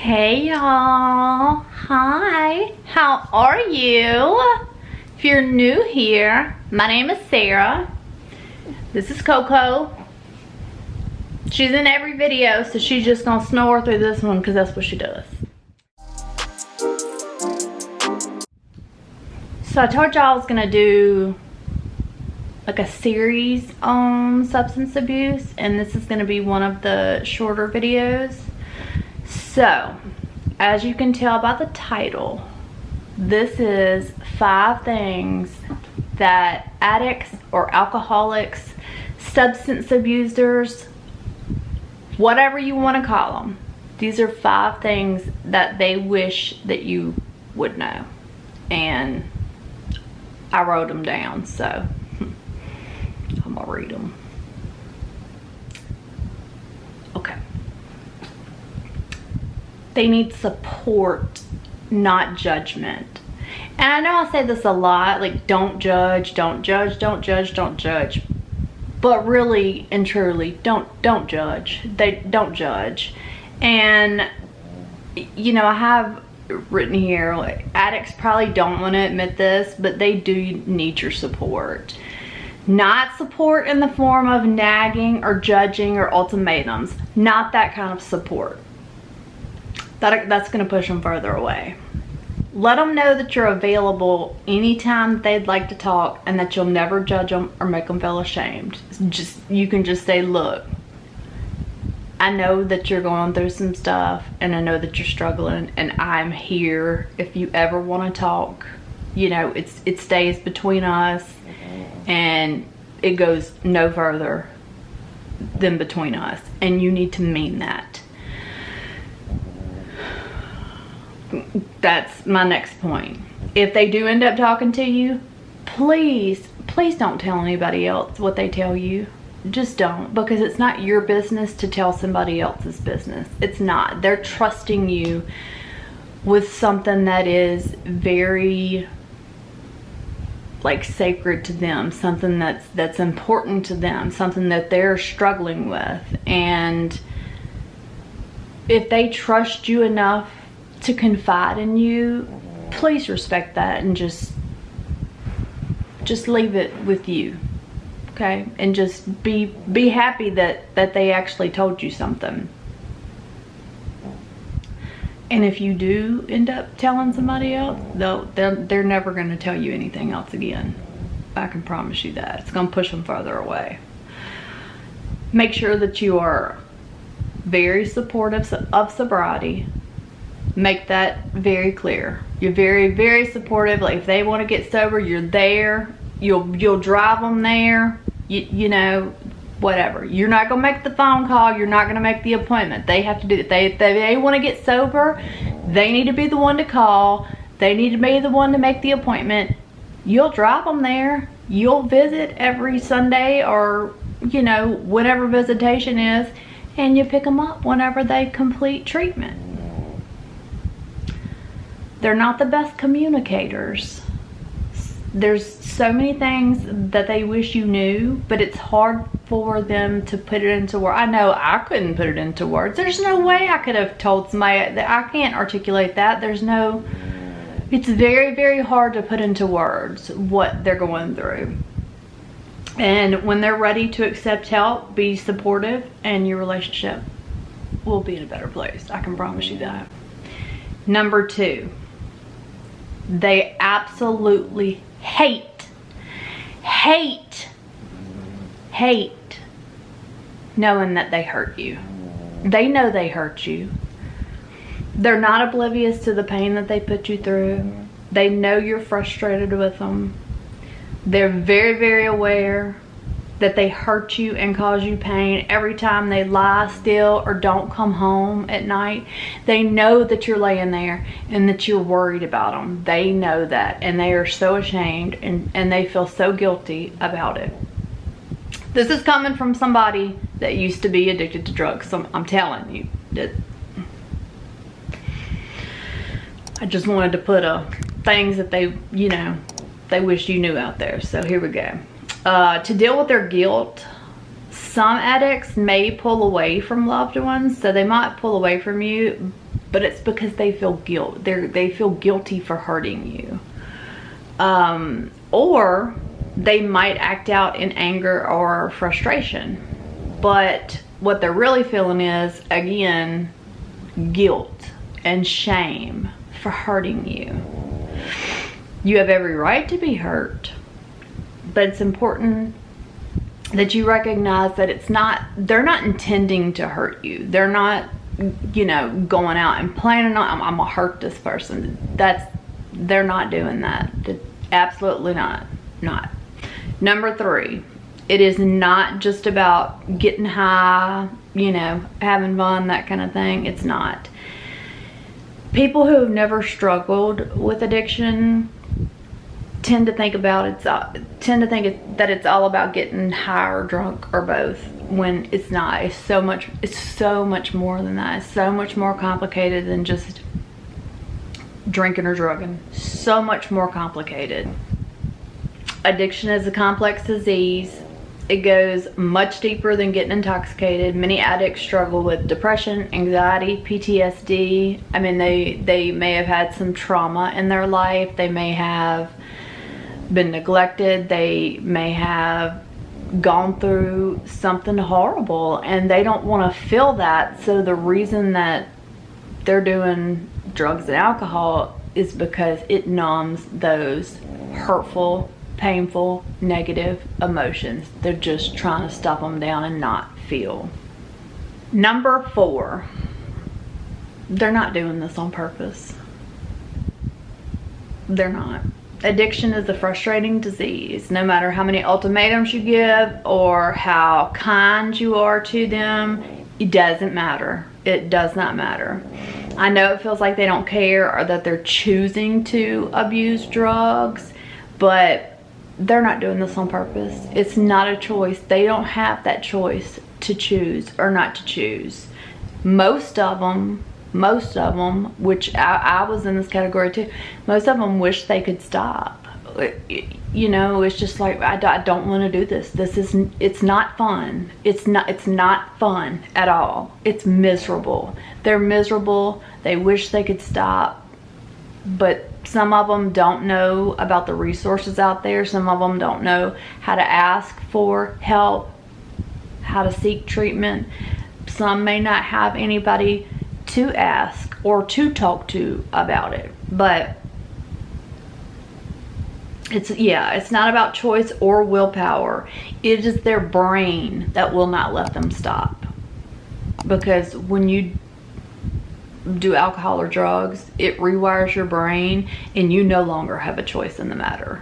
Hey y'all, hi, how are you? If you're new here, my name is Sarah. This is Coco. She's in every video, so she's just gonna snore through this one because that's what she does. So I told y'all I was gonna do like a series on substance abuse, and this is gonna be one of the shorter videos. So, as you can tell by the title, this is 5 things that addicts or alcoholics, substance abusers, whatever you want to call them, these are 5 things that they wish that you would know. And I wrote them down, so I'm gonna read them. Okay. They need support, not judgment. And I know I say this a lot, like don't judge, don't judge, don't judge, don't judge. But really and truly, don't judge. They don't judge. And you know, I have written here, like, addicts probably don't want to admit this, but they do need your support. Not support in the form of nagging or judging or ultimatums. Not that kind of support. That's going to push them further away. Let them know that you're available anytime they'd like to talk, and that you'll never judge them or make them feel ashamed. You can just say, look, I know that you're going through some stuff, and I know that you're struggling, and I'm here if you ever want to talk. You know, it stays between us, and it goes no further than between us, and you need to mean that. That's my next point. If they do end up talking to you, please don't tell anybody else what they tell you. Just don't, because it's not your business to tell somebody else's business. It's not. They're trusting you with something that is very like sacred to them, something that's important to them, something that they're struggling with. And if they trust you enough to confide in you, please respect that and just leave it with you, okay? And just be happy that they actually told you something. And if you do end up telling somebody else, they're never going to tell you anything else again. I can promise you that. It's going to push them further away. Make sure that you are very supportive of sobriety. Make that very clear. You're very, very supportive. Like if they want to get sober, you're there. You'll drive them there. You know, whatever. You're not gonna make the phone call. You're not gonna make the appointment. They have to do it. If they want to get sober, they need to be the one to call. They need to be the one to make the appointment. You'll drive them there. You'll visit every Sunday, or you know, whatever visitation is, and you pick them up whenever they complete treatment. They're not the best communicators. There's so many things that they wish you knew, but it's hard for them to put it into words. I know I couldn't put it into words. There's no way I could have told somebody that. I can't articulate that. It's very, very hard to put into words what they're going through. And when they're ready to accept help, be supportive, and your relationship will be in a better place. I can promise you that. Number 2. They absolutely hate knowing that they hurt you. They know they hurt you. They're not oblivious to the pain that they put you through. They know you're frustrated with them. They're very, very aware that they hurt you and cause you pain every time they lie still or don't come home at night. They know that you're laying there and that you're worried about them. They know that, and they are so ashamed, and they feel so guilty about it. This is coming from somebody that used to be addicted to drugs. So I'm telling you that I just wanted to put things that they wish you knew out there. So here we go. To deal with their guilt, some addicts may pull away from loved ones. So they might pull away from you, but it's because they feel guilt. They feel guilty for hurting you. Or they might act out in anger or frustration. But what they're really feeling is, again, guilt and shame for hurting you. You have every right to be hurt, but it's important that you recognize that they're not intending to hurt you. They're not, going out and planning on, I'm gonna hurt this person. They're not doing that. Absolutely not. Number 3, it is not just about getting high, having fun, that kind of thing. It's not. People who have never struggled with addiction tend to think that it's all about getting high or drunk or both, when it's not. It's so much more than that. It's so much more complicated than just drinking or drugging. So much more complicated. Addiction is a complex disease. It goes much deeper than getting intoxicated. Many addicts struggle with depression, anxiety, PTSD. I mean, they may have had some trauma in their life. They may have been neglected. They may have gone through something horrible, and they don't want to feel that. So the reason that they're doing drugs and alcohol is because it numbs those hurtful, painful, negative emotions. They're just trying to stuff them down and not feel. Number 4, they're not doing this on purpose. They're not. Addiction is a frustrating disease. No matter how many ultimatums you give or how kind you are to them, it doesn't matter. It does not matter. I know it feels like they don't care or that they're choosing to abuse drugs, but they're not doing this on purpose. It's not a choice. They don't have that choice to choose or not to choose. Most of them, which I was in this category too, most of them wish they could stop. It's just like, I don't want to do this. It's not fun. It's not fun at all. It's miserable. They're miserable. They wish they could stop, but some of them don't know about the resources out there. Some of them don't know how to ask for help, how to seek treatment. Some may not have anybody to ask or to talk to about it. But it's not about choice or willpower. It is their brain that will not let them stop. Because when you do alcohol or drugs, it rewires your brain and you no longer have a choice in the matter.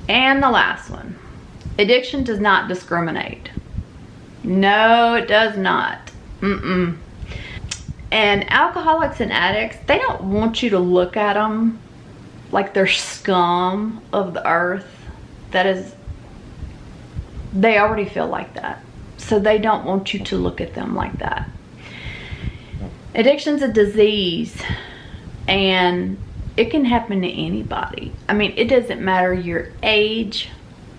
And the last one, addiction does not discriminate. No, it does not. And alcoholics and addicts, they don't want you to look at them like they're scum of the earth. They already feel like that. So they don't want you to look at them like that. Addiction's a disease, and it can happen to anybody. I mean, it doesn't matter your age,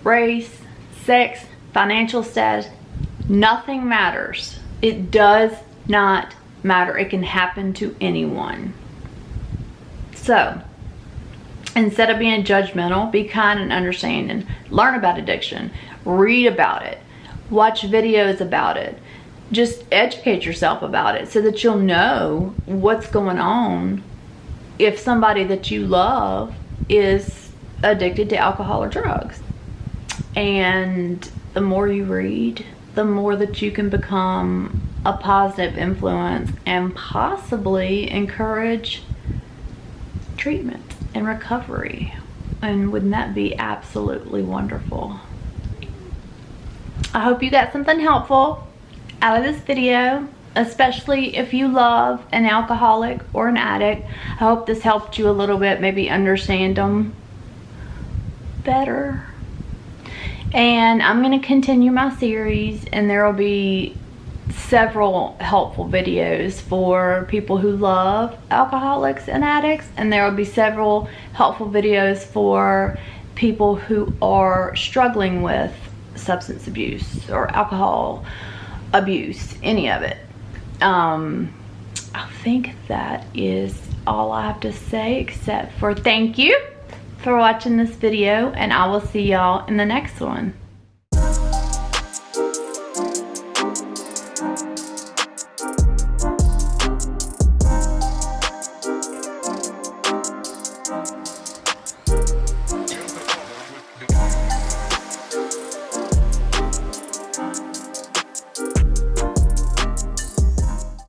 race, sex, financial status. Nothing matters. It does not matter. It can happen to anyone. So, instead of being judgmental, be kind and understanding. Learn about addiction. Read about it. Watch videos about it. Just educate yourself about it so that you'll know what's going on if somebody that you love is addicted to alcohol or drugs. And the more you read, the more that you can become a positive influence and possibly encourage treatment and recovery. And wouldn't that be absolutely wonderful? I hope you got something helpful out of this video, especially if you love an alcoholic or an addict. I hope this helped you a little bit, maybe understand them better. And I'm going to continue my series, and there will be several helpful videos for people who love alcoholics and addicts, and there will be several helpful videos for people who are struggling with substance abuse or alcohol abuse, any of it. I think that is all I have to say, except for thank you for watching this video, and I will see y'all in the next one.